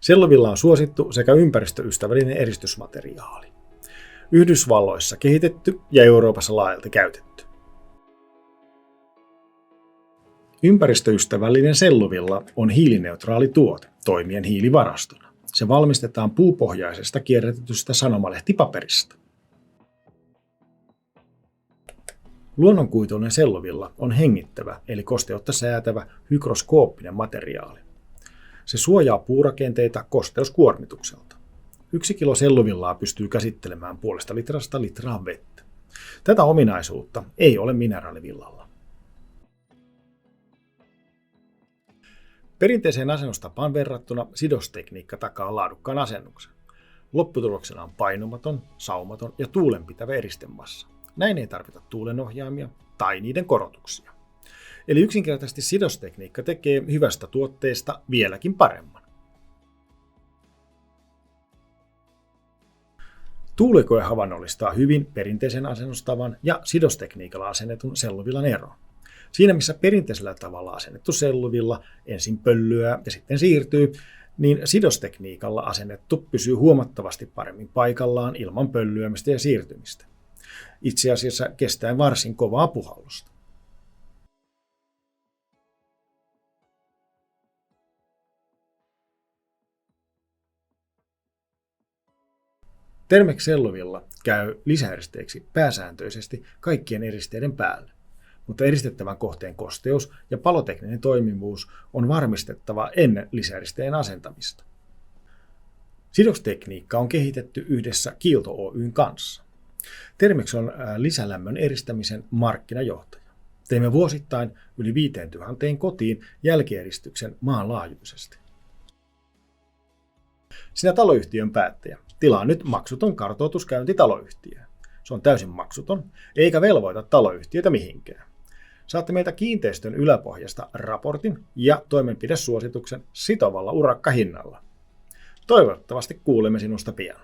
Sellovilla on suosittu sekä ympäristöystävällinen eristysmateriaali. Yhdysvalloissa kehitetty ja Euroopassa laajalti käytetty. Ympäristöystävällinen selluvilla on hiilineutraali tuote toimien hiilivarastona. Se valmistetaan puupohjaisesta kierrätetystä sanomalehtipaperista. Luonnonkuituinen selluvilla on hengittävä eli kosteutta säätävä hygroskooppinen materiaali. Se suojaa puurakenteita kosteuskuormitukselta. 1 kilo selluvillaa pystyy käsittelemään 0,5 litrasta litraa vettä. Tätä ominaisuutta ei ole mineraalivillalla. Perinteiseen asennustapaan verrattuna sidostekniikka takaa laadukkaan asennuksen. Lopputuloksena on painumaton, saumaton ja tuulenpitävä eristemassa. Näin ei tarvita tuulenohjaimia tai niiden korotuksia. Eli yksinkertaisesti sidostekniikka tekee hyvästä tuotteesta vieläkin paremman. Tuulikoe havainnollistaa hyvin perinteisen asennustavan ja sidostekniikalla asennetun selluvillan eron. Siinä missä perinteisellä tavalla asennettu selluvilla ensin pöllyää ja sitten siirtyy, niin sidostekniikalla asennettu pysyy huomattavasti paremmin paikallaan ilman pöllyämistä ja siirtymistä. Itse asiassa kestäen varsin kovaa puhallusta. Termex Sellovilla käy lisäeristeeksi pääsääntöisesti kaikkien eristeiden päälle, mutta eristettävän kohteen kosteus ja palotekninen toimivuus on varmistettava ennen lisäeristeen asentamista. Sidostekniikka on kehitetty yhdessä Kiilto Oyn kanssa. Termex on lisälämmön eristämisen markkinajohtaja. Teemme vuosittain yli 5000 kotiin jälkieristyksen maanlaajuisesti. Sinä taloyhtiön päättäjä, tilaa nyt maksuton kartoituskäynti taloyhtiöön. Se on täysin maksuton, eikä velvoita taloyhtiötä mihinkään. Saatte meiltä kiinteistön yläpohjasta raportin ja toimenpidesuosituksen sitovalla urakkahinnalla. Toivottavasti kuulemme sinusta pian.